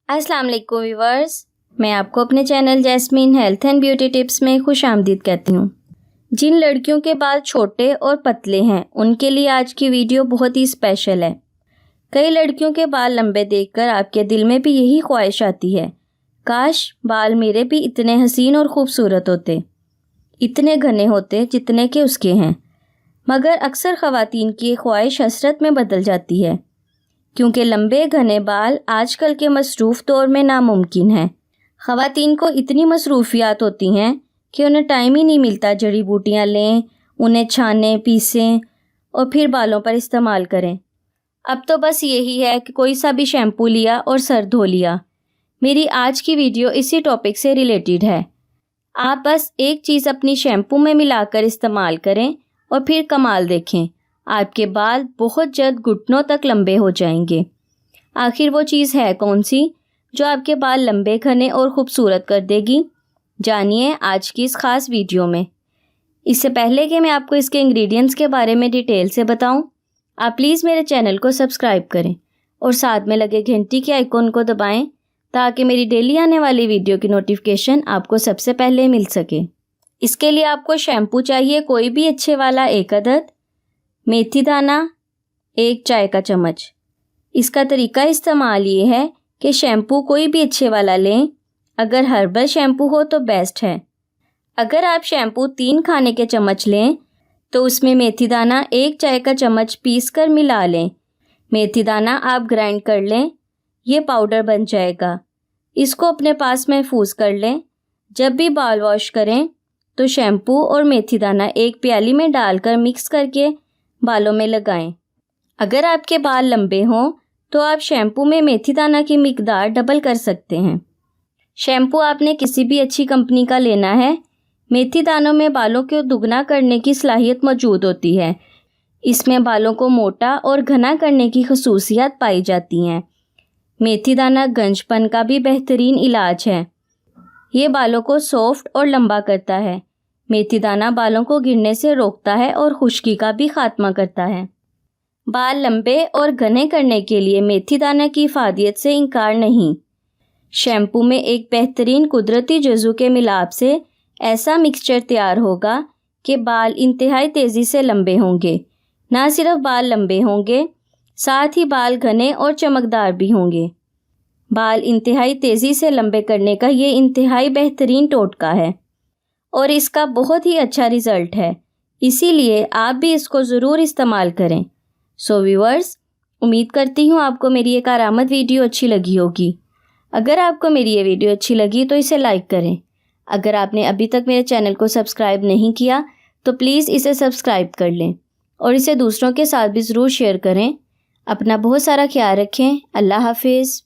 अस्सलाम वालेकुम व्यूअर्स, मैं आपको अपने channel jasmine health and beauty tips में खुशामदीद कहती हूँ। जिन लड़कियों के बाल छोटे और पतले हैं उनके लिए आज की वीडियो बहुत ही स्पेशल है। कई लड़कियों के बाल लंबे देखकर आपके दिल में भी यही ख्वाहिश आती है, काश बाल मेरे भी इतने हसीन और ख़ूबसूरत होते, इतने घने होते जितने के उसके हैं। मगर अक्सर ख़वातीन की ख्वाहिश हसरत में बदल जाती है, क्योंकि लंबे घने बाल आजकल के मसरूफ़ दौर में नामुमकिन है। ख़वातीन को इतनी मसरूफियात होती हैं कि उन्हें टाइम ही नहीं मिलता जड़ी बूटियाँ लें, उन्हें छानें, पीसें और फिर बालों पर इस्तेमाल करें। अब तो बस यही है कि कोई सा भी शैम्पू लिया और सर धो लिया। मेरी आज की वीडियो इसी टॉपिक से रिलेटेड है। आप बस एक चीज़ अपनी शैम्पू में मिलाकर इस्तेमाल करें और फिर कमाल देखें, आपके बाल बहुत जल्द घुटनों तक लंबे हो जाएंगे। आखिर वो चीज़ है कौन सी जो आपके बाल लंबे, घने और ख़ूबसूरत कर देगी? जानिए आज की इस ख़ास वीडियो में। इससे पहले कि मैं आपको इसके इंग्रेडिएंट्स के बारे में डिटेल से बताऊं, आप प्लीज़ मेरे चैनल को सब्सक्राइब करें और साथ में लगे घंटी के आइकॉन को दबाएं ताकि मेरी डेली आने वाली वीडियो की नोटिफिकेशन आपको सबसे पहले मिल सके। इसके लिए आपको शैम्पू चाहिए कोई भी अच्छे वाला 1 अदद, मेथी दाना 1 चाय का चम्मच। इसका तरीका इस्तेमाल ये है कि शैम्पू कोई भी अच्छे वाला लें, अगर हर्बल शैम्पू हो तो बेस्ट है। अगर आप शैम्पू 3 खाने के चम्मच लें तो उसमें मेथी दाना 1 चाय का चम्मच पीस कर मिला लें। मेथी दाना आप ग्राइंड कर लें, ये पाउडर बन जाएगा। इसको अपने पास महफूज कर लें। जब भी बाल वॉश करें तो शैम्पू और मेथी दाना एक प्याली में डालकर मिक्स करके बालों में लगाएं। अगर आपके बाल लंबे हों तो आप शैम्पू में मेथी दाना की मिकदार डबल कर सकते हैं। शैम्पू आपने किसी भी अच्छी कंपनी का लेना है। मेथी दानों में बालों को दुगना करने की सलाहियत मौजूद होती है। इसमें बालों को मोटा और घना करने की खसूसियात पाई जाती हैं। मेथी दाना गंजपन का भी बेहतरीन इलाज है। ये बालों को सॉफ्ट और लंबा करता है। मेथी दाना बालों को गिरने से रोकता है और खुश्की का भी खात्मा करता है। बाल लंबे और घने करने के लिए मेथी दाना की इफादियत से इनकार नहीं। शैम्पू में एक बेहतरीन कुदरती जज़ू के मिलाप से ऐसा मिक्सचर तैयार होगा कि बाल इंतहाई तेज़ी से लंबे होंगे। ना सिर्फ बाल लंबे होंगे, साथ ही बाल घने और चमकदार भी होंगे। बाल इंतहाई तेज़ी से लंबे करने का ये इंतहाई बेहतरीन टोटका है और इसका बहुत ही अच्छा रिज़ल्ट है। इसीलिए आप भी इसको ज़रूर इस्तेमाल करें। सो व्यूअर्स, उम्मीद करती हूँ आपको मेरी ये कारआमद वीडियो अच्छी लगी होगी। अगर आपको मेरी ये वीडियो अच्छी लगी तो इसे लाइक करें। अगर आपने अभी तक मेरे चैनल को सब्सक्राइब नहीं किया तो प्लीज़ इसे सब्सक्राइब कर लें और इसे दूसरों के साथ भी ज़रूर शेयर करें। अपना बहुत सारा ख्याल रखें। अल्लाह हाफिज़।